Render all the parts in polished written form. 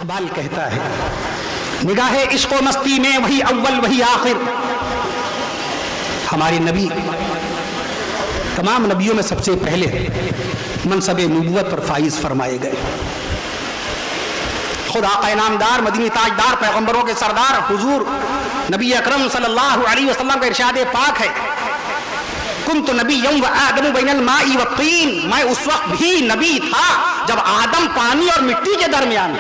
اقبال کہتا ہے نگاہ عشق و مستی میں وہی اول وہی آخر. ہمارے نبی تمام نبیوں میں سب سے پہلے منصب نبوت پر فائز فرمائے گئے. خود آقا انعامدار مدینی تاجدار پیغمبروں کے سردار حضور نبی اکرم صلی اللہ علیہ وسلم کا ارشاد پاک ہے کنت نبیا و آدم بین الماء والطین. میں اس وقت بھی نبی تھا جب آدم پانی اور مٹی کے درمیان.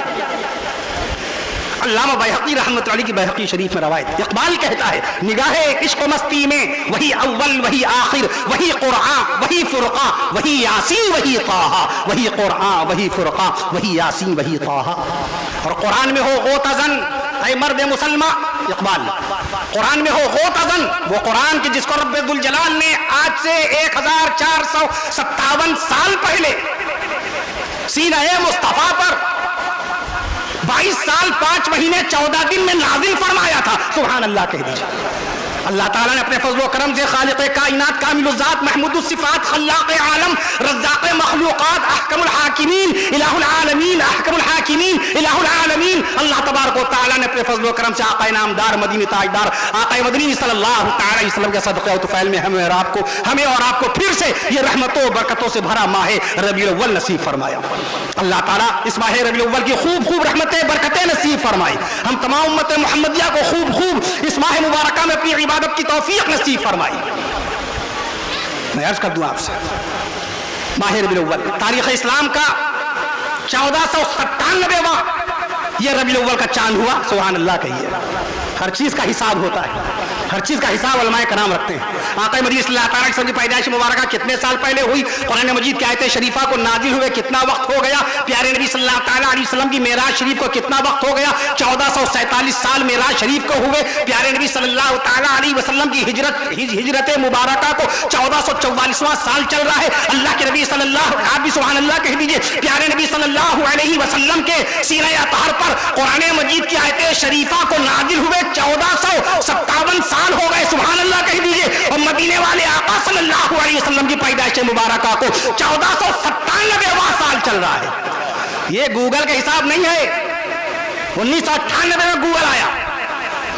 علامہ بیہقی رحمۃ اللہ علیہ کی بیہقی شریف میں روایت. اقبال کہتا ہے نگاہ عشق و مستی میں وہی اول وہی آخر وہی قرآن وہی فرقان وہی یاسین وہی طٰہٰ. وہی قرآن وہی فرقان وہی یاسین وہی طٰہٰ. اور قرآن میں ہو غوطہ اے مرد مسلمان. اقبال قرآن میں ہو غوطہ وہ قرآن کی جس کو رب ذوالجلال نے آج سے 1457 سال پہلے سینہ مصطفیٰ پر 22 سال 5 مہینے 14 دن میں نازل فرمایا تھا. سبحان اللہ کہہ دیجیے. اللہ تعالیٰ نے اپنے فضل و کرم سے خالق کائنات کامل الذات محمود الصفات خلاق عالم رزاق مخلوقات احکم الحاکمین الہ العالمین احکم الحاکمین الہ العالمین اللہ تبارک و تعالیٰ نے اپنے فضل و کرم سے آقا انعامدار مدینی تاجدار آقا مدنی صلی اللہ تعالیٰ علیہ وسلم کے صدقہ و طفیل میں ہمیں اور آپ کو پھر سے یہ رحمتوں و برکتوں سے بھرا ماہ ربیع الاول نصیب فرمایا. اللہ تعالیٰ اس ماہ ربیع الاول کی خوب رحمتیں برکتیں نصیب فرمائے. ہم تمام امت محمدیہ کو خوب اس ماہ مبارکہ میں اپنی عبادت کی توفیق نصیب فرمائی. میں عرض کر دوں آپ سے ماہ ربیع الاول تاریخ اسلام کا 1497واں یہ ربیع الاول کا چاند ہوا. سبحان اللہ کہیے. ہر چیز کا حساب ہوتا ہے. ہر چیز کا حساب علماء کرام رکھتے ہیں. آقا مدنی صلی اللہ تعالیٰ کی پیدائش مبارکہ کتنے سال پہلے ہوئی, قرآن مجید کی آیت شریفہ کو نازل ہوئے کتنا وقت ہو گیا, پیارے نبی صلی اللہ تعالیٰ علیہ وسلم کی معراج شریف کو کتنا وقت ہو گیا, 1447 سال معراج شریف کو ہوئے, پیارے نبی صلی اللہ تعالیٰ علیہ وسلم کی ہجرت مبارکہ کو 1444واں سال چل رہا ہے. اللہ کے نبی صلی اللہ آپ بھی سبحان اللہ کہہ دیجئے. پیارے نبی صلی اللہ علیہ وسلم کے سینہ اطہر پر قرآن مجید کی آیت شریفہ کو نازل ہوئے 1457 سال ہو گئے. سبحان اللہ کہہ دیجئے. اور مدینے والے آقا صلی اللہ علیہ وسلم کی پیدائش مبارکہ کو 1497واں سال چل رہا ہے. یہ گوگل کا حساب نہیں ہے. 1998 میں گوگل آیا,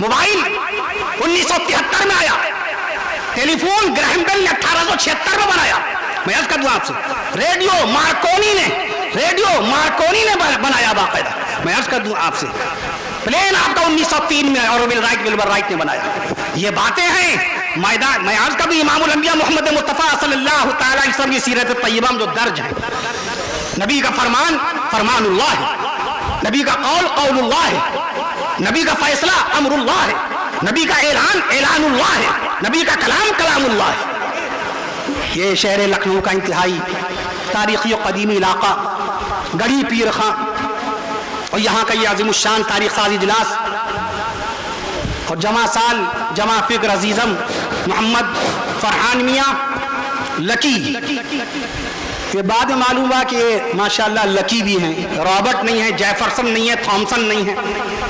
موبائل 1973 میں آیا, ٹیلی فون گراہم بیل نے 1876 میں بنایا. میں عرض کر دوں آپ سے ریڈیو مارکونی نے بنایا باقاعدہ. میں عرض کر دوں آپ سے پلین آپ کا 1903 میں اور ولبر رائٹ نے بنایا. یہ باتیں ہیں میدان. میں عرض کر دوں امام الانبیاء محمد مصطفیٰ صلی اللہ تعالیٰ علیہ وسلم کی سیرت طیبہ میں جو درج ہے, نبی کا فرمان اللہ ہے, نبی کا قول اللہ ہے, نبی کا فیصلہ امر اللہ ہے, نبی کا اعلان اللہ ہے, نبی کا کلام اللہ ہے. یہ شہر لکھنؤ کا انتہائی تاریخی و قدیمی علاقہ گڑھی پیر خان اور یہاں کا یہ عظیم الشان تاریخ ساز اجلاس اور جمع فکر عزیزم محمد فرحان میاں لکی. یہ بعد میں معلوم ہوا کہ ماشاءاللہ لکی بھی ہیں, رابرٹ نہیں ہے, جیفرسن نہیں ہے, تھامسن نہیں ہے,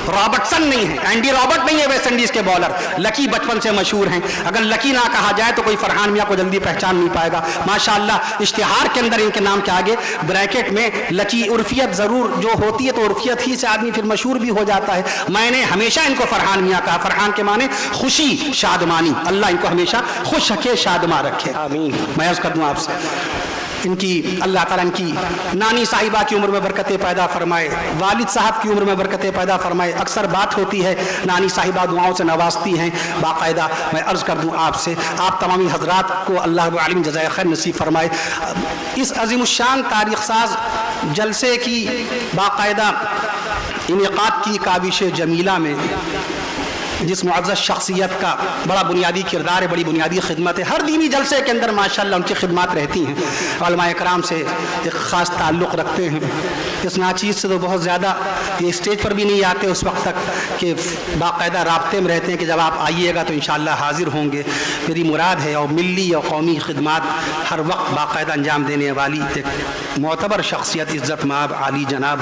رابرٹسن نہیں ہے, اینڈی رابرٹ نہیں ہے ویسٹ انڈیز کے بالر. لکی بچپن سے مشہور ہیں. اگر لکی نہ کہا جائے تو کوئی فرحان میاں کو جلدی پہچان نہیں پائے گا. ماشاءاللہ اشتہار کے اندر ان کے نام کے آگے بریکٹ میں لکی. عرفیت ضرور جو ہوتی ہے تو عرفیت ہی سے آدمی پھر مشہور بھی ہو جاتا ہے. میں نے ہمیشہ ان کو فرحان میاں کہا. فرحان کے معنی خوشی, شادمانی. اللہ ان کو ہمیشہ خوش رکھے, شادماں رکھے, آمین. میں عرض کر دوں آپ سے ان کی اللہ تعالیٰ ان کی نانی صاحبہ کی عمر میں برکتیں پیدا فرمائے, والد صاحب کی عمر میں برکتیں پیدا فرمائے. اکثر بات ہوتی ہے نانی صاحبہ دعاؤں سے نوازتی ہیں باقاعدہ. میں عرض کر دوں آپ سے, آپ تمامی حضرات کو اللہ رب العالمین جزائے خیر نصیب فرمائے. اس عظیم الشان تاریخ ساز جلسے کی باقاعدہ انعقاد کی کاوش جمیلہ میں جس معزز شخصیت کا بڑا بنیادی کردار ہے, بڑی بنیادی خدمت ہے. ہر دینی جلسے کے اندر ماشاءاللہ ان کی خدمات رہتی ہیں. علماء کرام سے ایک خاص تعلق رکھتے ہیں. اس ناچیز سے تو بہت زیادہ یہ اسٹیج پر بھی نہیں آتے اس وقت تک کہ باقاعدہ رابطے میں رہتے ہیں کہ جب آپ آئیے گا تو انشاءاللہ حاضر ہوں گے. میری مراد ہے اور ملی اور قومی خدمات ہر وقت باقاعدہ انجام دینے والی ایک معتبر شخصیت عزت مآب عالی جناب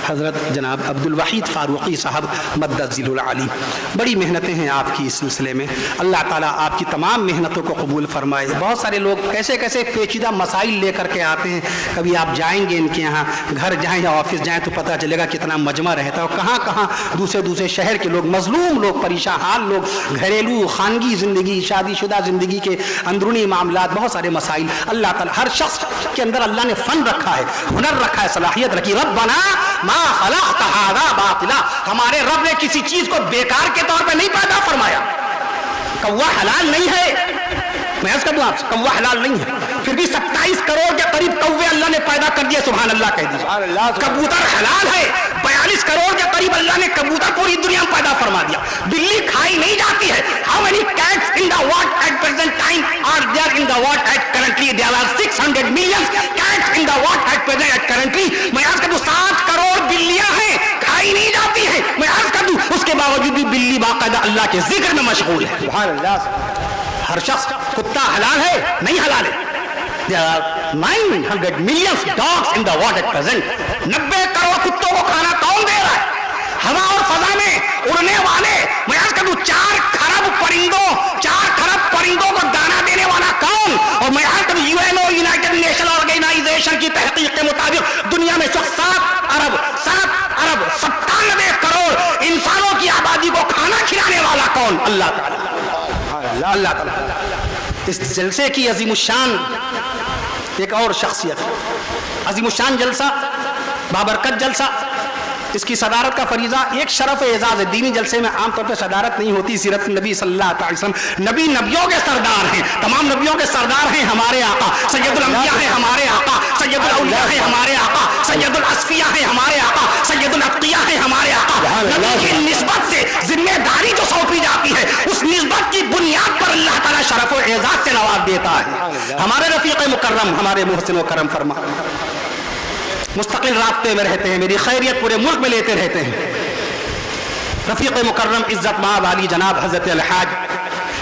حضرت جناب عبدالوحید فاروقی صاحب مدد ذیل العالی. بڑی محنتیں ہیں آپ کی اس سلسلے میں، اللہ تعالیٰ آپ کی تمام محنتوں کو قبول فرمائے۔ بہت سارے لوگ کیسے کیسے پیچیدہ مسائل لے کر کے آتے ہیں، کبھی آپ جائیں گے ان کے یہاں، گھر جائیں یا آفس جائیں تو پتہ چلے گا کتنا مجمع رہتا ہے، اور کہاں کہاں دوسرے شہر کے لوگ، مظلوم لوگ، پریشان حال لوگ، گھریلو خانگی زندگی، شادی شدہ زندگی کے اندرونی معاملات، بہت سارے مسائل۔ اللہ تعالیٰ ہر شخص کے اندر اللہ نے فن رکھا ہے، ہنر رکھا ہے، صلاحیت رکھی۔ ربنا ما خلقت ھذا باطلا، ہمارے رب نے کسی چیز کو بیکار کے طور پہ نہیں پیدا فرمایا۔ کوا حلال نہیں ہے، میں عرض کر دوں آپ سے، کوا حلال نہیں ہے، پھر بھی 27 کروڑ کے قریب کوے اللہ نے پیدا کر دیے، سبحان اللہ کہہ دیجیے۔ کبوتر حلال ہے، 42 کروڑ کے قریب اللہ نے کبوتر پوری دنیا میں پیدا فرما دیا۔ بلی کھائی نہیں جاتی ہے۔ How many cats in the world at present time are there in the world at currently? There are 600 million cats in the world at present at currently. میں عرض کر دوں 7 کروڑ بلیاں ہیں، کھائی نہیں جاتی ہے۔ میں عرض کر دوں اس کے باوجود بھی بلی باقاعدہ اللہ کے ذکر میں مشغول ہے، سبحان اللہ۔ ہر شخص، کتا حلال ہے نہیں حلال ہے؟ There are 900 million dogs in the world at present. 90 crore کتوں کو کھانا کون دے رہا ہے؟ ہوا اور فضا میں اڑنے والے، میں عرض کر دوں 4 خرب پرندوں کو دانا دینے والا کون؟ اور میں عرض کر دوں UNO یونائٹڈ نیشن آرگنائزیشن کی تحقیق کے مطابق دنیا میں 7 ارب 97 کروڑ انسانوں کی آبادی کو کھانا کھلانے والا کون؟ اللہ تعالیٰ، اللہ تعالیٰ۔ اس جلسے کی عظیم الشان ایک اور شخصیت، عظیم الشان جلسہ، بابرکت جلسہ، اس کی صدارت کا فریضہ ایک شرف اعزاز ہے۔ دینی جلسے میں عام طور پہ صدارت نہیں ہوتی، سیرت نبی صلی اللہ علیہ وسلم، نبی نبیوں کے سردار ہیں، تمام نبیوں کے سردار ہیں ہمارے آقا، سید الانبیاء ہیں ہمارے آقا، سید الاولیاء ہیں ہمارے آقا، سید الاصفیاء ہیں ہمارے آقا، سید الاتقیاء ہیں ہمارے آقا۔ نبی کی نسبت سے ذمہ داری جو سونپی جاتی ہے، اس نسبت کی بنیاد پر اللہ تعالیٰ شرف و اعزاز سے نواز دیتا ہے۔ ہمارے رفیق مکرم، ہمارے محسن و کرم فرما مستقل رابطے میں رہتے ہیں، میری خیریت پورے ملک میں لیتے رہتے ہیں۔ رفیق مکرم عزت مآب علی جناب حضرت الحاج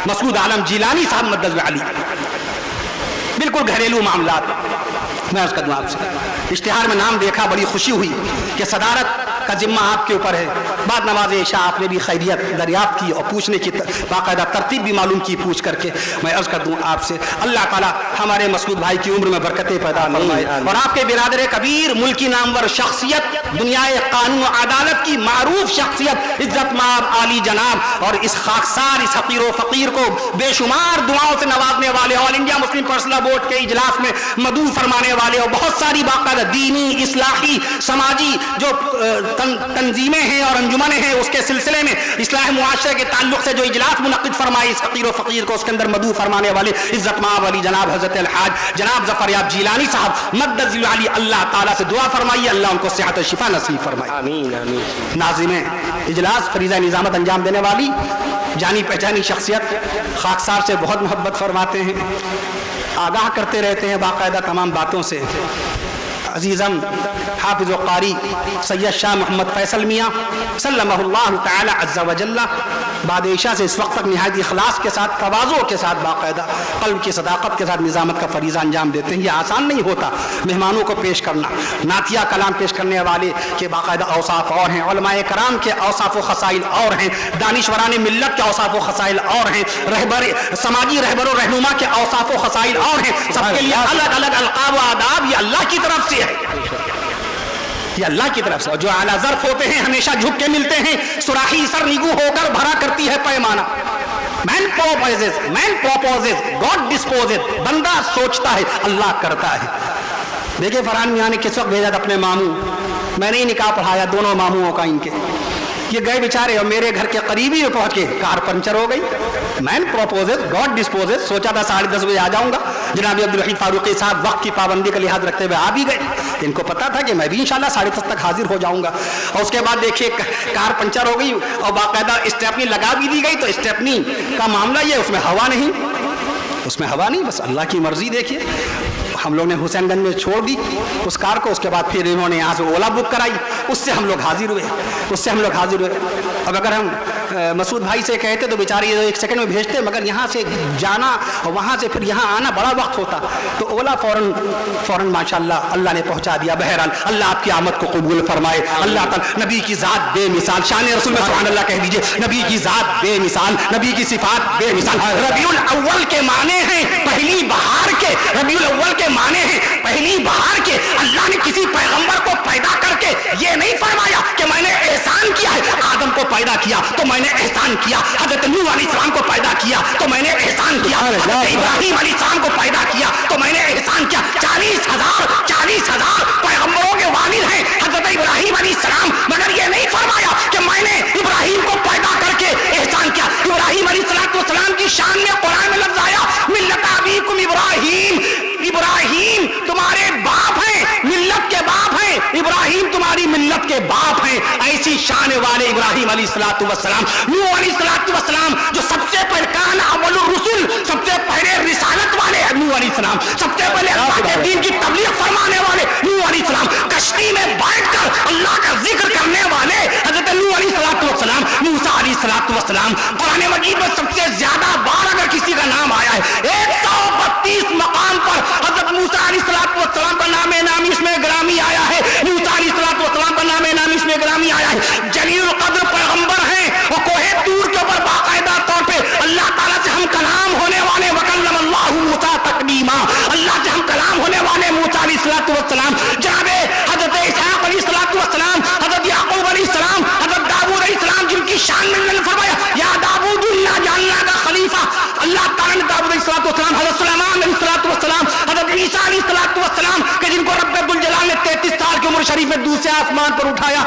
مسعود عالم جیلانی صاحب مدد علی، بالکل گھریلو معاملات۔ میں عرض کر دوں آپ سے، اشتہار میں نام دیکھا، بڑی خوشی ہوئی کہ صدارت کا ذمہ آپ کے اوپر ہے۔ بعد نماز عشاء آپ نے بھی خیریت دریافت کی اور پوچھنے کی باقاعدہ ترتیب بھی معلوم کی، پوچھ کر کے میں عرض کر دوں آپ سے، اللہ تعالیٰ ہمارے مسعود بھائی کی عمر میں برکتیں پیدا فرمائے، اور آپ کے برادر کبیر، ملکی نامور شخصیت، دنیا قانون و عدالت کی معروف شخصیت عزت مآب علی جناب، اور اس خاکسار، اس حقیر و فقیر کو بے شمار دعاؤں سے نوازنے والے، آل انڈیا مسلم پرسنل بورڈ کے اجلاس میں مدعو فرمانے والے، اور بہت ساری باقاعدہ دینی، اصلاحی، سماجی جو تنظیمیں ہیں اور انجمنیں ہیں، اس کے سلسلے میں اصلاح معاشرے کے تعلق سے جو اجلاس منعقد فرمائے اس حقیر و فقیر کو، اس کے اندر مدعو فرمانے والے عزت مآب علی جناب حضرت الحاج جناب ظفر یاب جیلانی صاحب مدد علی، اللہ تعالیٰ سے دعا فرمائیے اللہ ان کو صحت و شفا نصیب فرمائے، آمین آمین۔ ناظرین اجلاس، فریضہ نظامت انجام دینے والی جانی پہچانی شخصیت، خاکسار سے بہت محبت فرماتے ہیں، آگاہ کرتے رہتے ہیں باقاعدہ تمام باتوں سے۔ عزیزم حافظ و قاری سید شاہ محمد فیصل میاں سلمہ اللہ تعالی عز و جل بعد عشاء سے اس وقت تک نہایت اخلاص کے ساتھ، تواضع کے ساتھ، باقاعدہ قلب کی صداقت کے ساتھ نظامت کا فریضہ انجام دیتے ہیں۔ یہ آسان نہیں ہوتا مہمانوں کو پیش کرنا، نعتیہ کلام پیش کرنے والے کے باقاعدہ اوصاف اور ہیں، علماء کرام کے اوصاف و خصائل اور ہیں، دانشوران ملت کے اوصاف و خصائل اور ہیں، سماجی رہبر و رہنما کے اوصاف و خصائل اور ہیں، سب کے لیے الگ الگ القاب و آداب، یہ اللہ کی طرف سے ہے، یہ اللہ کی طرف سے۔ جو اعلیٰ ظرف ہوتے ہیں ہمیشہ جھک کے ملتے ہیں، سراخی سر نگو ہو کر بھرا کرتی ہے پیمانہ۔ مین پروپوزز گاڈ ڈسپوزز، بندہ سوچتا ہے اللہ کرتا ہے۔ دیکھیں فرحان میاں نے کس وقت بھیجا تھا اپنے ماموں، میں نے ہی نکاح پڑھایا دونوں ماموں کا ان کے، یہ گئے بیچارے اور میرے گھر کے قریبی میں پہنچ کے کار پنچر ہو گئی۔ مین پروپوزز گاڈ ڈسپوزز، سوچا تھا 10:30 بجے آ جاؤں گا، جناب عبدالوحید فاروقی صاحب وقت کی پابندی کا لحاظ رکھتے ہوئے آ بھی گئے، ان کو پتا تھا کہ میں بھی انشاءاللہ 10:30 تک حاضر ہو جاؤں گا۔ اور اس کے بعد دیکھیے کار پنچر ہو گئی اور باقاعدہ اسٹیپنی لگا بھی دی گئی، تو اسٹیپنی کا معاملہ یہ، اس میں ہوا نہیں، اس میں ہوا نہیں، بس اللہ کی مرضی۔ دیکھیے ہم لوگ نے حسین گنج میں چھوڑ دی اس کار کو، اس کے بعد پھر انہوں نے یہاں سے اولا بک کرائی، اس سے ہم لوگ حاضر ہوئے، اس سے ہم لوگ حاضر ہوئے۔ اب اگر ہم مسعود بھائی سے کہتے تو بیچارے یہ 1 سیکنڈ میں بھیجتے، مگر یہاں سے جانا اور وہاں سے پھر یہاں آنا بڑا وقت ہوتا، تو اولا فوراً ماشاءاللہ اللہ نے پہنچا دیا۔ بہرحال اللہ آپ کی آمد کو قبول فرمائے۔ اللہ تعالیٰ نبی کی ذات بے مثال، شان رسول میں سبحان اللہ کہہ دیجئے، نبی کی ذات بے مثال، نبی کی صفات بے مثال۔ ربیع الاول کے معنی ہیں پہلی بہار کے، ربیع الاول کے معنی ہیں پہلی بہار کے۔ اللہ نے کسی پیغمبر کو پیدا کر کے یہ نہیں فرمایا کہ میں نے احسان کیا ہے، آدم کو پیدا کیا تو میں نے احسان کیا، حضرت نوح علیہ السلام کو پیدا کیا تو میں نے احسان کیا، حضرت ابراہیم علیہ السلام کو پیدا کیا تو میں نے احسان کیا۔ 40,000 پیغمبروں کے والد ہیں حضرت ابراہیم علیہ السلام، مگر یہ نہیں فرمایا کہ میں نے ابراہیم کو پیدا کر کے احسان کیا۔ ابراہیم علیہ السلام کی شان میں قرآن میں لفظ آیا ملت ابیکم ابراہیم، ابراہیم تمہارے باپ ہیں، ملت کے باپ ہیں، ابراہیم تمہاری ملت کے باپ ہیں۔ ایسی شان والے ابراہیم علیہ السلام، نوح علیہ السلام جو سب سے پہلے کان اول الرسل، سب سے پہلے رسالت والے نوح علیہ السلام، سب سے پہلے اللہ کے دین کی تبلیغ فرمانے والے نوح علیہ السلام، کشتی میں بیٹھ کر اللہ کا ذکر کرنے والے حضرت نوح علیہ السلام، موسیٰ علیہ السلام۔ قرآن مجید میں سب سے زیادہ بار اگر کسی کا نام آیا ہے 132 مقام پر حضرت موسیٰ علیہ السلام کا نام نامی اس میں گرامی آیا ہے، موسیٰ علیہ السلام کا نام نامی اس میں گرامی آیا ہے۔ جلیل القدر پیغمبر ہیں اور کوہ طور کے اوپر باقاعدہ طور پہ اللہ تعالیٰ سے ہم کلام ہونے والے، وکلم اللہ موسیٰ تکلیما، اللہ سے ہم کلام ہونے والے موسیٰ علیہ السلام، جناب حضرت اسحاق علیہ السلام، حضرت یعقوب علیہ السلام، حضرت داؤد علیہ السلام، جن کی شان میں اللہ نے فرمایا یا داؤد انا جعلناک خلیفہ، اللہ تعالیٰ نے داؤد علیہ السلام، حضرت سلیمان علیہ السلام، حضرت عیسیٰ علیہ السلام کہ جن کو رب الجلال نے 33 سال کی عمر شریف میں دوسرے آسمان پر اٹھایا،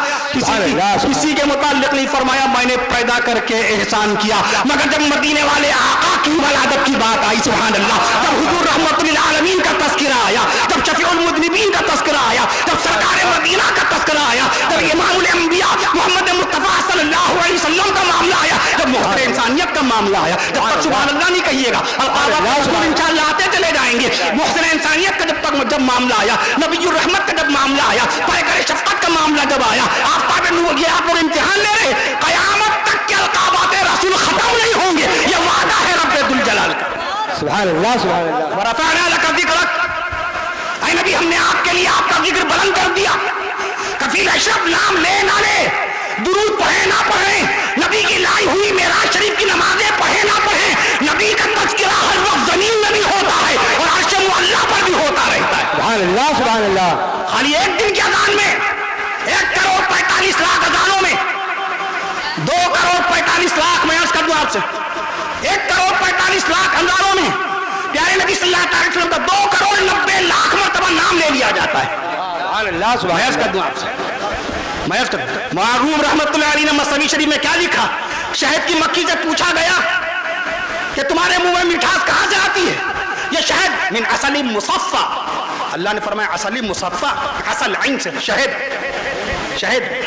کسی کے متعلق نہیں فرمایا میں نے پیدا کر کے احسان کیا، مگر جب مدینے والے آقا کی ولادت کی بات آئی سبحان اللہ، جب حضور رحمت للعالمین کا تذکرہ آیا، جب شفیع المذنبین کا تذکرہ آیا، جب سرکار مدینہ کا تذکرہ آیا، جب امام الانبیاء محمد مصطفیٰ صلی اللہ علیہ وسلم کا معاملہ آیا، جب محضر انسانیت کا معاملہ آیا، جب تک سبحان اللہ نہیں کہیے گا، انشاءاللہ آتے چلے جائیں گے، محسن انسانیت کا جب معاملہ آیا، نبی الرحمت کا جب معاملہ آیا، پیکر شفقت کا معاملہ جب آیا، آپ لوگ امتحان لے رہے، قیامت تک کے القابات رسول ختم نہیں ہوں گے، یہ وعدہ ہے رب ذوالجلال کا۔ سبحان اللہ، سبحان اللہ۔ ورفعنا لک ذکرک، اے نبی ہم نے آپ کے لیے آپ کا ذکر بلند کر دیا، کفیل اشرف نام لے نہ لے، درود پڑھے نہ پڑھے، نبی کی لائی ہوئی معراج شریف کی نمازیں پڑھے نہ پڑھے، نبی کا تذکرہ ہر وقت زمین میں بھی ہوتا ہے اور عرش معلیٰ پر بھی ہوتا رہتا ہے۔ سبحان اللہ، سبحان اللہ۔ خالی ایک دن کے اذان میں 1,45,00,000 اذانوں میں 2,45,00,000 میں عرض کر دوں آپ سے، 1,45,00,000 اذانوں میں پیارے نبی صلی اللہ علیہ وسلم کا 2,90,00,000 مرتبہ نام لے لیا جاتا ہے۔ سبحان اللہ، سبحان اللہ۔ میں عرض کر دوں آپ سے، معروم رحمت اللہ علیہ نے مصنوی شریف میں کیا لکھا، شہد کی مکھی سے پوچھا گیا کہ تمہارے منہ میں مٹھاس کہاں سے آتی ہے، یہ شہد من عسل مصفى، اللہ نے فرمایا عسل مصفى، عسل عین سے شہد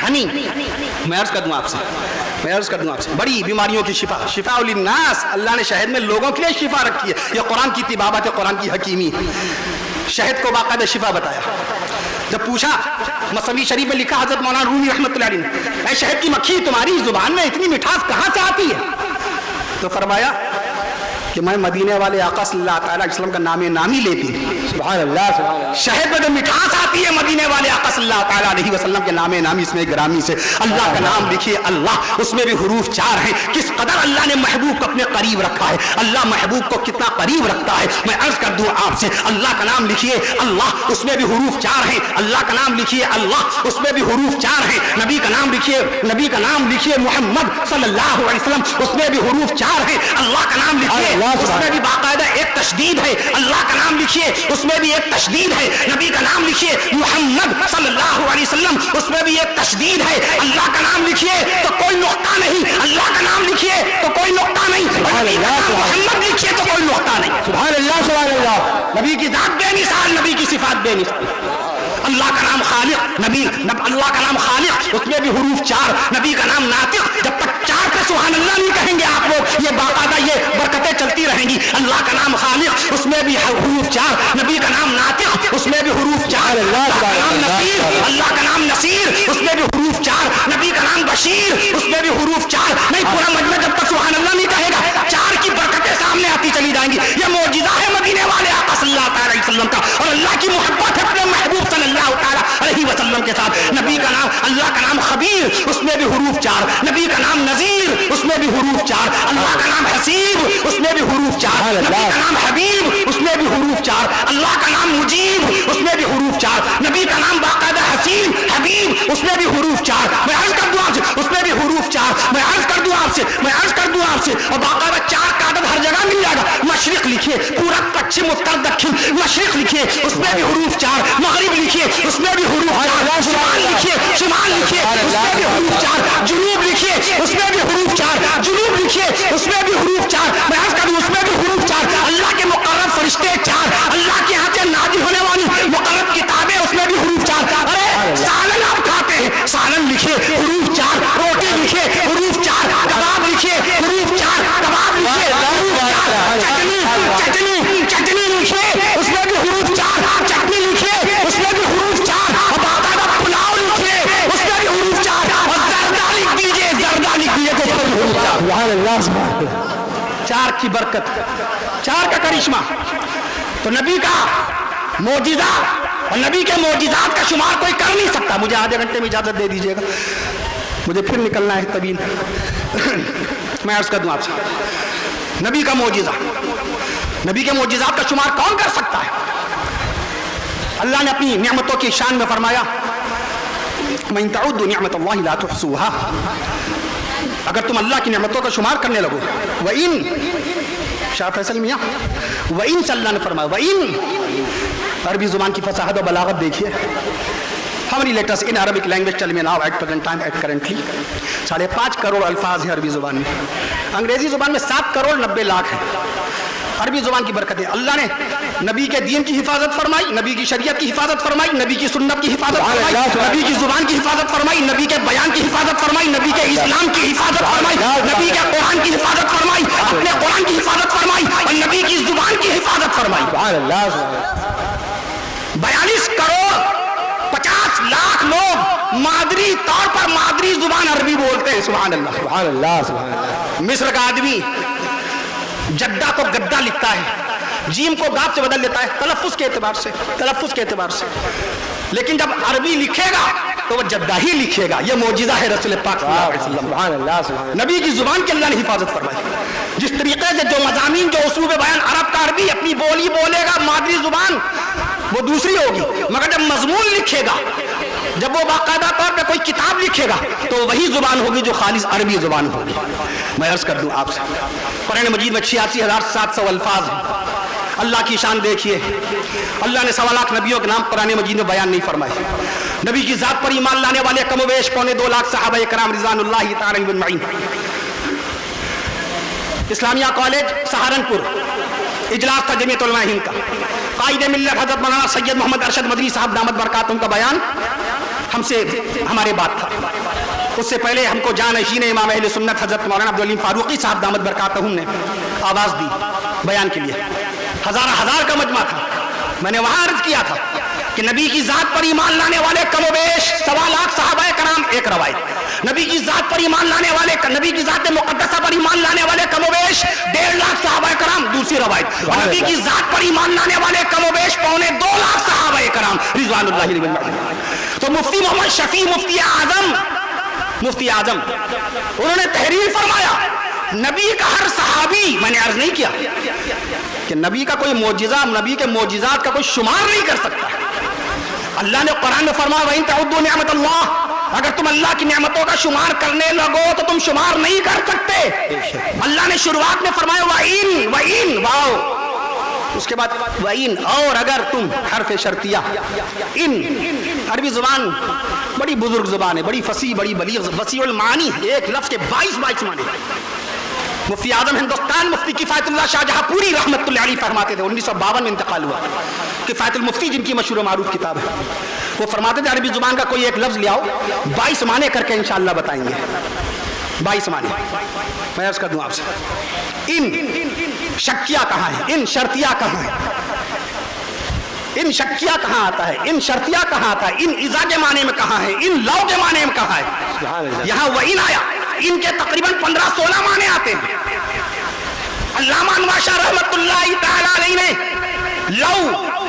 ہنی۔ میں عرض کر دوں آپ سے، بڑی بیماریوں کی شفاء للناس، اللہ نے شہد میں لوگوں کے لیے شفا رکھی ہے، یہ قرآن کی طبابت ہے، قرآن کی حکیمی، شہد کو باقاعدہ شفا بتایا۔ جب پوچھا مصنوی شریف میں لکھا حضرت مولانا رومی رحمت اللہ علیہ نے، اے شہد کی مکھی تمہاری زبان میں اتنی مٹھاس کہاں سے آتی ہے، تو فرمایا کہ میں مدینے والے آقا صلی اللہ تعالیٰ علیہ وسلم کا نام نامی لیتی ہوں۔ سبحان اللہ، سبحان اللہ۔ شہد میں جو مٹھاس آتی ہے مدینے والے آقا صلی اللہ تعالیٰ علیہ وسلم کے نام نامی اس میں گرامی سے، اللہ کا نام لکھیے اللہ، اس میں بھی حروف 4 ہیں، کس قدر اللہ نے محبوب کو اپنے قریب رکھا ہے، اللہ محبوب کو کتنا قریب رکھتا ہے۔ میں عرض کر دوں آپ سے، اللہ کا نام لکھیے اللہ، اس میں بھی حروف 4 ہیں، اللہ کا نام لکھیے اللہ، اس میں بھی حروف 4 ہیں، نبی کا نام لکھیے محمد صلی اللہ علیہ وسلم، اس میں بھی حروف 4 ہیں، اللہ کا نام لکھیے اس میں بھی باقاعدہ ایک تشدید ہے، اللہ کا نام لکھیے اس میں بھی ایک تشدید ہے، نبی کا نام لکھیے محمد صلی اللہ علیہ وسلم، اس میں بھی ایک تشدید ہے، اللہ کا نام لکھیے تو کوئی نقطہ نہیں، اللہ کا نام لکھیے تو کوئی نقطہ نہیں، محمد لکھیے تو کوئی نقطہ نہیں۔ سبحان اللہ، سبحان اللہ۔ نبی کی ذات بے مثال، نبی کی صفات بے مثال، اللہ کا نام خالق، اللہ کا نام خالق، اس میں بھی حروف 4، نبی کا نام ناطق، جب تک 4 پہ سبحان اللہ نہیں کہیں گے آپ لوگ یہ باقاعدہ یہ برکتیں چلتی رہیں گی۔ اللہ کا نام خالق، اس میں بھی حروف 4، نبی کا نام ناطق، اس میں بھی حروف 4، اللہ کا نام نصیر، اللہ کا نام نصیر، اس میں بھی حروف 4، نبی کا نام بشیر، اس میں بھی حروف 4۔ نہیں پورا مجمع جب تک سبحان اللہ نہیں کہے گا 4 کی برکتیں سامنے آتی چلی جائیں گی. یہ معجزہ ہے مدینے والے آقا صلی اللہ تعالیٰ علیہ وسلم کا, اور اللہ کی محبت ہے اپنے محبوب صلی اللہ تعالیٰ علیہ وسلم کے ساتھ. نبی کا نام, اللہ کا نام خبیر, اس میں بھی حروف 4. نبی کا نام نذیر, اس میں بھی حروف 4. اللہ کا نام حسیب, اس میں بھی حروف 4. نبی کا نام حبیب, اس میں بھی حروف 4. اللہ کا نام مجیب, اس میں بھی حروف 4. نبی کا نام باقاعدہ حسین حبیب, اس میں بھی حروف 4. میں عرض کر دوں آپ سے, اس میں بھی حروف 4. میں عرض کر دوں آپ سے, اور باقاعدہ 4 کا عدد ہر جگہ مل جائے گا. مشرق لکھیے, پورب پچھم اتر دکھن. مشرق لکھیے, اس میں بھی حروف 4. مغرب لکھیے, اس میں بھی حروف 4. شمال لکھیے, اس میں بھی حروف 4. جنوب لکھیے, اس میں بھی حروف 4. جنوب لکھیے, اس میں بھی حروف 4. میں عرض کر دوں, اس میں بھی حروف 4. اللہ کے مقرب فرشتے 4. اللہ کے ہاتھ سے نازل ہونے والی مقرب کتابیں, اس میں بھی حروف 4. ارے سالن آپ کھاتے ہیں, سالن لکھیے حروف 4. روٹی لکھیے حروف 4. کباب لکھیے حروف 4. کباب لکھیے حروف 4. چٹنی لکھیے, اس میں بھی حروف 4. چٹنی لکھیے, اس میں بھی حروف 4. اور باقاعدہ پلاؤ لکھیے, اس میں بھی حروف 4. اور زردہ لکھ دیجیے, زردہ لکھ دیجیے تو حروف 4. 4 کی برکت, 4 کا کرشمہ. تو نبی کا معجزہ اور نبی کے معجزات کا شمار کوئی کر نہیں سکتا. مجھے آدھے گھنٹے میں اجازت دے دیجیے گا, مجھے پھر نکلنا ہے طویل. میں عرض کر دوں آپ سے, نبی کا معجزہ, نبی کے معجزات کا شمار کون کر سکتا ہے؟ اللہ نے اپنی نعمتوں کی شان میں فرمایا وَإِن تَعُدُّوا نِعْمَةَ اللَّهِ لَا تُحْصُوهَا. اگر تم اللہ کی نعمتوں کا شمار کرنے لگو, وَإِن, شاہ فیصل میاں, وَإِن سے اللہ نے فرمایا, وَإِن عربی زبان کی فصاحت و بلاغت دیکھیے. How many letters in Arabic language tell me now at present time at currently? 5.5 crore الفاظ ہیں عربی زبان میں. انگریزی زبان میں 7 کروڑ 90 لاکھ ہیں. عربی زبان کی برکت ہے. اللہ نے نبی کے دین کی حفاظت فرمائی, نبی کی شریعت کی حفاظت فرمائی, نبی کی سنت کی حفاظت فرمائی, نبی کی زبان کی حفاظت فرمائی, نبی کے بیان کی حفاظت فرمائی, نبی کے اسلام کی حفاظت فرمائی, نبی کے قرآن کی حفاظت فرمائی, اپنے قرآن کی حفاظت فرمائی, اور نبی کی زبان کی حفاظت فرمائی. 42 کروڑ 50 لاکھ لوگ مادری طور پر مادری زبان عربی بولتے ہیں. سبحان اللہ, سبحان اللہ, سبحان اللہ. مصر کا آدمی جدہ کو گدہ لکھتا ہے, جیم کو گاب سے بدل لیتا ہے تلفظ کے اعتبار سے, لیکن جب عربی لکھے گا تو وہ جدہ ہی لکھے گا. یہ معجزہ ہے رسول پاک صلی اللہ علیہ وسلم. نبی کی زبان کی اللہ نے حفاظت فرمائی. جس طریقے سے جو مضامین, جو اسلوب بیان عرب کا عربی اپنی بولی بولے گا, مادری زبان وہ دوسری ہوگی, مگر جب مضمون لکھے گا, جب وہ باقاعدہ طور پہ کوئی کتاب لکھے گا, تو وہی زبان ہوگی جو خالص عربی زبان ہوگی. میں عرض کر دوں آپ سے, قرآن مجید میں 86,700 الفاظ ہیں. اللہ کی شان دیکھیے, اللہ نے 1.25 لاکھ نبیوں کے نام قرآن مجید میں بیان نہیں فرمائے. نبی کی ذات پر ایمان لانے والے کم و بیش 2.25 لاکھ صحابہ کرام رضوان اللہ تعالی علیہم اجمعین. اسلامیہ کالج سہارنپور, اجلاس تھا جمعیت علماء ہند کا, قائد ملت حضرت مولانا سید محمد ارشد مدنی صاحب دامت برکاتہم کا بیان ہم سے ہمارے بات تھا. اس سے پہلے ہم کو جانشین امام اہل سنت حضرت مولانا عبدالعلیم فاروقی صاحب دامت برکاتہم نے آواز دی بیان کے لیے. ہزار کا مجمع تھا. میں نے وہاں عرض کیا تھا کہ نبی کی ذات پر ایمان لانے والے کم و بیش 1.25 لاکھ صحابہ کرام ایک روایت, نبی کی ذات پر ایمان لانے والے, نبی کی ذات مقدسہ پر ایمان لانے والے کم و بیش 1.5 لاکھ صحابہ کرام دوسری روایت, اور نبی کی ذات پر ایمان لانے والے کم و بیش 2.25 لاکھ صحابہ کرام رضوان اللہ علیہم. تو مفتی محمد شفیع مفتی اعظم انہوں نے تحریر فرمایا, نبی کا ہر صحابی, میں نے عرض نہیں کیا کہ نبی کا کوئی معجزہ, نبی کے معجزات کا کوئی شمار نہیں کر سکتا. اللہ نے قرآن میں فرمایا وَإِن تَعُدُّوا نِعْمَةَ اللَّهِ, اگر تم اللہ کی نعمتوں کا شمار کرنے لگو تو تم شمار نہیں کر سکتے. اللہ نے شروعات میں فرمایا وَإِن, واو, اس کے بعد وَإِن, اور اگر تم, حرف شرطیہ. ان عربی زبان بڑی بزرگ زبان ہے, بڑی فصیح, بڑی بلیغ, وسیع المعانی, ایک لفظ کے 22 معنی. مفتی اعظم ہندوستان مفتی کفایت اللہ شاہ جہاں پوری رحمت اللہ علیہ فرماتے تھے, 1952 میں انتقال ہوا. کفایت المفتی جن کی مشہور و معروف کتاب ہے, وہ فرماتے تھے عربی زبان کا کوئی ایک لفظ لے آؤ, 22 معنی کر کے انشاءاللہ بتائیں گے. 22 معنی. میں عرض کر دوں آپ سے, ان شکیہ کہاں ہے, ان شرطیہ کہاں ہے, ان شکیہ کہاں آتا ہے, ان شرطیہ کہاں آتا ہے, ان اذا کے معنی میں کہاں ہے, ان لو کے معنی میں کہاں ہے. یہاں وَإِن آیا, ان کے تقریباً 15-16 معنی آتے ہیں. علامہ انور شاہ رحمۃ اللہ تعالی علیہ نے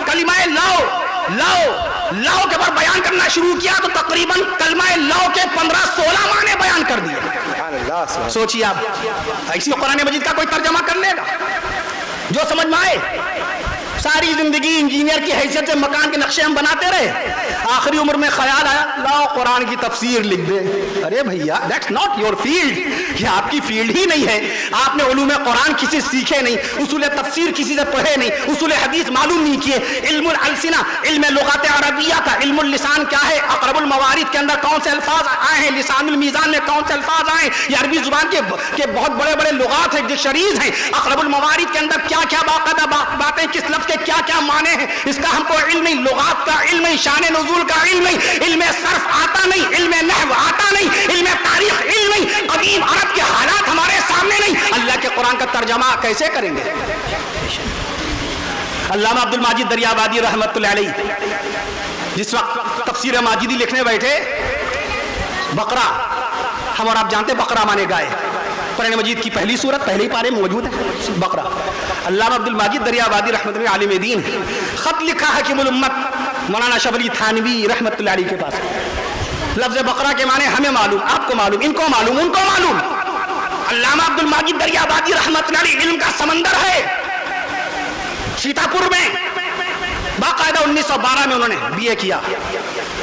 کلمہ لو کے بعد بیان کرنا شروع کیا تو تقریباً کلمہ لو کے 15-16 معنی بیان کر دیے. سوچیے آپ ایسی قرآن مجید کا کوئی ترجمہ کر لے گا جو سمجھ میں آئے؟ ساری زندگی انجینئر کی حیثیت سے مکان کے نقشے ہم بناتے رہے, آخری عمر میں خیال آیا لاؤ قرآن کی تفسیر لکھ دے. ارے بھیا دیٹس ناٹ یور فیلڈ, یہ آپ کی فیلڈ ہی نہیں ہے. آپ نے علوم قرآن کسی سے سیکھے نہیں, اصول تفسیر کسی سے پڑھے نہیں, اصول حدیث معلوم نہیں کیے. علم الالسنہ, علم لغات عربیہ کا علم اللسان کیا ہے, اقرب الموارد کے اندر کون سے الفاظ آئے ہیں, لسان المیزان میں کون سے الفاظ آئے ہیں, یہ عربی زبان کے بہت بڑے بڑے لغات ہیں, ڈکشنریز ہیں. اقرب الموارد کے اندر کیا کیا باقاعدہ باتیں, کس لفظ کے کیا کیا معنی ہیں, اس کا ہم کو علم نہیں. لغات کا علم نہیں, شان نزول کا علم نہیں, علم صرف آتا نہیں, علم نحو آتا نہیں, علم تاریخ علم نہیں, قدیم عرب کے حالات ہمارے سامنے نہیں. اللہ کے قرآن کا ترجمہ کیسے کریں گے؟ علامہ عبد الماجد دریابادی رحمۃ اللہ علیہ جس وقت تفسیر ماجدی لکھنے بیٹھے, بقرہ, ہم اور آپ جانتے بقرہ مانے گائے, قرآن مجید کی پہلی سورت پہلے ہی پارے میں موجود ہے بقرہ. علامہ عبد الماجد دریابادی رحمۃ اللہ عالم دین, خط لکھا حکیم الامت مولانا شبلی تھانوی رحمۃ اللہ علیہ کے پاس. لفظ بقرہ کے معنی ہمیں معلوم, آپ کو معلوم, ان کو معلوم, ان کو معلوم. علامہ عبد الماجد دریابادی رحمۃ اللہ علیہ علم کا سمندر ہے. سیتاپور میں باقاعدہ 1912 میں انہوں نے BA کیا.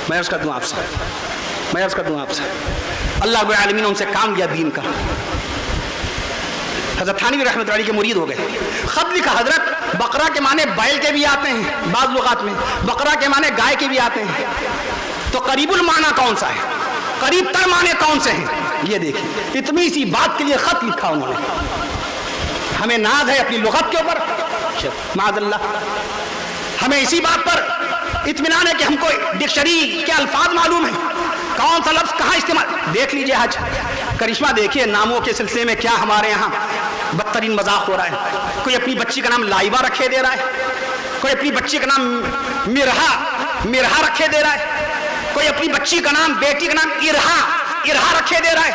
میں عرض کر دوں آپ سے, اللہ رب العالمین نے ان سے کام لیا دین کا. حضرت تھانوی رحمۃ اللہ علیہ کے مرید ہو گئے. خط لکھا, حضرت بقرہ کے معنی بیل کے بھی آتے ہیں بعض لغات میں, بقرہ کے معنی گائے کے بھی آتے ہیں, تو قریب المعنی کون سا ہے, قریب تر معنی کون سے ہیں؟ یہ دیکھیں, اتنی سی بات کے لیے خط لکھا انہوں نے. ہمیں ناز ہے اپنی لغت کے اوپر, معاذ اللہ, ہمیں اسی بات پر اطمینان ہے کہ ہم کو ڈکشنری کے الفاظ معلوم ہیں, کون سا لفظ کہاں استعمال. دیکھ لیجئے حج کرشمہ, دیکھیے ناموں کے سلسلے میں کیا ہمارے یہاں بدترین مذاق ہو رہا ہے. کوئی اپنی بچی کا نام لائبہ رکھے دے رہا ہے, کوئی اپنی بچی کا نام مرہا رکھے دے رہا ہے, کوئی اپنی بچی کا نام, بیٹی کا نام ارہا رکھے دے رہا ہے,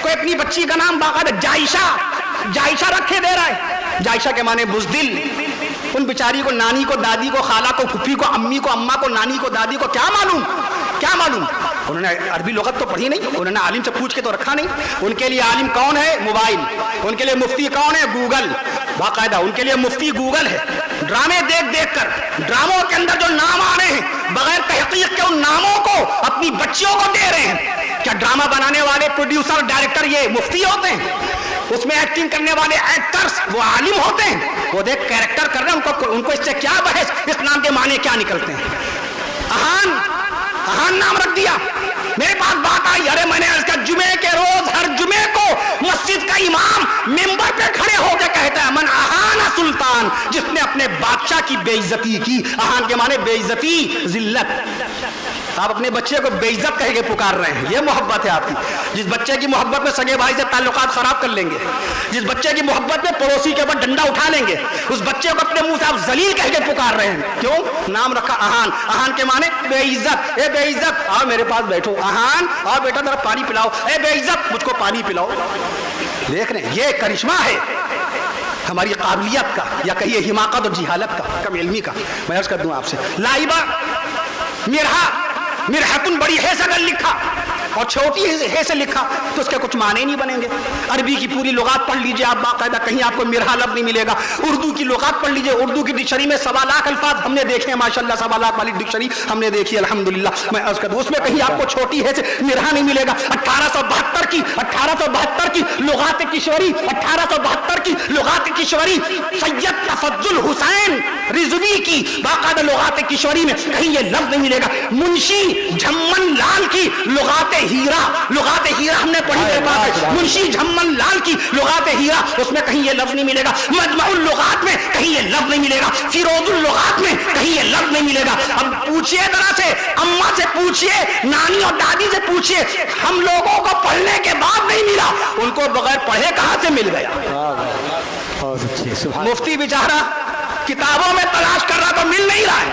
کوئی اپنی بچی کا نام باقاعدہ جائشہ رکھے دے رہا ہے. جائشہ کے معنی بزدل. ان بیچاری کو, نانی کو, دادی کو, خالہ کو, پھپھی کو, امی کو, اماں کو, نانی کو, دادی کو کیا معلوم. انہوں نے عربی لغت تو پڑھی نہیں, انہوں نے عالم سے پوچھ کے تو رکھا نہیں. ان کے لیے عالم کون ہے؟ موبائل. ان کے لیے مفتی کون ہے؟ گوگل. باقاعدہ ان کے لیے مفتی گوگل ہے. ڈرامے دیکھ کر, ڈراموں کے اندر جو نام آ رہے ہیں بغیر تحقیق کے ان ناموں کو اپنی بچیوں کو دے رہے ہیں. کیا ڈرامہ بنانے والے پروڈیوسر ڈائریکٹر یہ مفتی ہوتے ہیں؟ اس میں ایکٹنگ کرنے والے ایکٹرز وہ عالم ہوتے ہیں؟ وہ دیکھ کیریکٹر کر رہے ہیں, ان کو اس سے کیا بحث, اس نام کے معنی کیا نکلتے ہیں. اہان نام رکھ دیا. میرے پاس بات آئی, ارے میں نے اس کا جمعے کے روز ہر جمعے کو مسجد کا امام ممبر پہ کھڑے ہو کے کہتا ہے من اہان سلطان, جس نے اپنے بادشاہ کی بے عزتی کی. اہان کے معنی بے عزتی, ذلت. آپ اپنے بچے کو بے عزت کہہ کے پکار رہے ہیں, یہ محبت ہے آپ کی. جس بچے کی محبت میں سگے بھائی سے تعلقات خراب کر لیں گے, جس بچے کی محبت میں پڑوسی کے اوپر ڈنڈا اٹھا لیں گے, اس بچے کو اپنے منہ سے آپ ذلیل کہہ کے پکار رہے ہیں. کیوں نام رکھا اہان؟ اہان کے معنی بے عزت. اے بے عزت آؤ میرے پاس بیٹھو. اہان آؤ بیٹا ذرا پانی پلاؤ. اے بے عزت مجھ کو پانی پلاؤ. دیکھ رہے ہیں یہ کرشمہ ہے ہماری قابلیت کا, یا کہیے حماقت اور جہالت کا, کم علمی کا. میں عرض کر دوں آپ سے, لائبہ, مرحتن بڑی ہے سے اگر لکھا اور چھوٹی ہے سے لکھا تو اس کے کچھ معنی نہیں بنیں گے. عربی کی پوری لغات پڑھ لیجئے آپ باقاعدہ, کہیں آپ کو مرحا لفظ نہیں ملے گا. اردو کی لغات پڑھ لیجئے, اردو کی ڈکشنری میں 1.25 لاکھ الفاظ ہم نے دیکھے ہیں ماشاءاللہ, 1.25 لاکھ والی ڈکشنری ہم نے دیکھی الحمدللہ. میں عرض کروں اس میں کہیں آپ کو چھوٹی ہے سے مرحا نہیں ملے گا. 1872 کی لغات کشوری, 1872 کی لغات کشوری سید تفضل حسین رضوی کی باقاعدہ لغات کشوری میں کہیں یہ لفظ نہیں ملے گا. منشی جھمن لال کی لغات ہیرا ہم نے پڑھی ہے, منشی جھمن لال کی لغات ہیرا, اس میں کہیں یہ لفظ نہیں ملے گا. مجمع اللغات میں کہیں یہ لفظ نہیں ملے گا. فیروز اللغات میں کہیں یہ لفظ نہیں ملے گا. اب پوچھئے ذرا سے, اماں سے پوچھئے, نانی اور دادی سے پوچھئے, ہم لوگوں کو پڑھنے کے بعد نہیں ملا, ان کو بغیر پڑھے کہاں سے مل گیا. مفتی بیچارہ کتابوں میں تلاش کر رہا تو مل نہیں رہا ہے,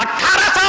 1800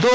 2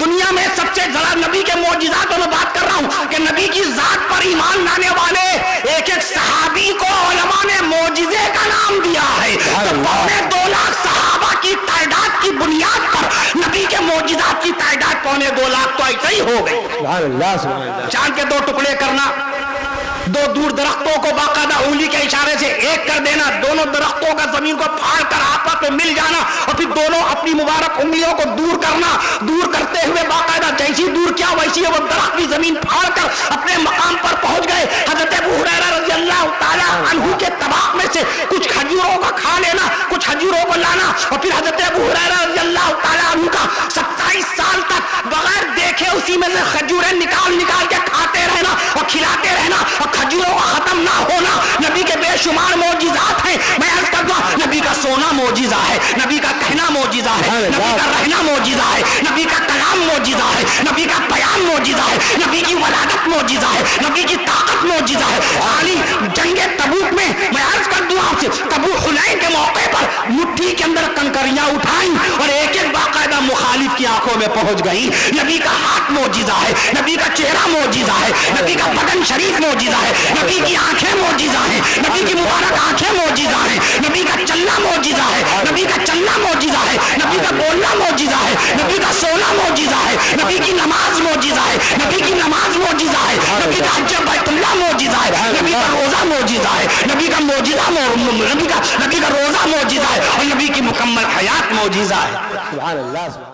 دنیا میں سب سے ذرا نبی کے معجزاتوں میں بات کر رہا ہوں کہ نبی کی ذات پر ایمان لانے والے ایک ایک صحابی کو علماء نے معجزے کا نام دیا ہے. تو 2.25 لاکھ صحابہ کی تعداد کی بنیاد پر نبی کے معجزات کی تعداد 2.25 لاکھ تو ایسے ہی ہو گئی. سبحان اللہ سبحان اللہ. چاند کے 2 ٹکڑے کرنا, 2 دور درختوں کو باقاعدہ انگلی کے اشارے سے ایک کر دینا, دونوں درختوں کا زمین کو پھاڑ کر آپس میں مل جانا اور پھر دونوں اپنی مبارک انگلیوں کو دور کرنا, دور کرتے ہوئے باقاعدہ جیسی دور کیا ویسی وہ درخت بھی زمین پھاڑ کر اپنے مقام پر پہنچ گئے. حضرت ابو ہریرہ رضی اللہ تعالی عنہ کے طباق میں سے کچھ کھجوروں کا کھا لینا, کچھ کھجوروں کو لانا اور پھر حضرت ابو ہریرہ رضی اللہ تعالی عنہ کا 27 سال تک بغیر دیکھے اسی میں سے کھجوریں نکال نکال کے کھاتے رہنا اور کھلاتے رہنا اور کھجوروں کا ختم نہ ہونا. نبی کے بے شمار معجزات ہیں. میں عرض کرتا ہوں نبی کا سونا معجزہ ہے, نبی کا کہنا معجزہ ہے, نبی کا رہنا معجزہ ہے, نبی کا کلام معجزہ ہے, نبی کا بیان معجزہ ہے, نبی کی ولادت معجزہ ہے, نبی کی طاقت معجزہ ہے. عالی جنگ تبوک میں میں عرض کر دوں آپ سے, تبوک حنین کے موقع پر مٹھی کے اندر کنکریاں اٹھائیں اور ایک ایک باقاعدہ مخالف کی آنکھوں میں پہنچ گئی. نبی کا ہاتھ معجزہ ہے, نبی کا چہرہ معجزہ ہے, نبی کا بدن شریف معجزہ ہے, نبی کی آنکھیں معجزہ ہیں, نبی کی مبارک آنکھیں معجزہ ہیں, نبی کا چلنا معجزہ ہے, نبی کا چلنا معجزہ ہے, نبی کا بولنا معجزہ ہے, نبی کا سونا معجزہ ہے, نبی کی نماز معجزہ ہے, نبی کی نماز معجزہ ہے, نبی کا حج بیت اللہ معجزہ ہے, نبی کا روزہ معجزہ ہے, نبی کا معجزہ نبی کا روزہ معجزہ ہے اور نبی کی مکمل حیات معجزہ ہے. سبحان اللہ.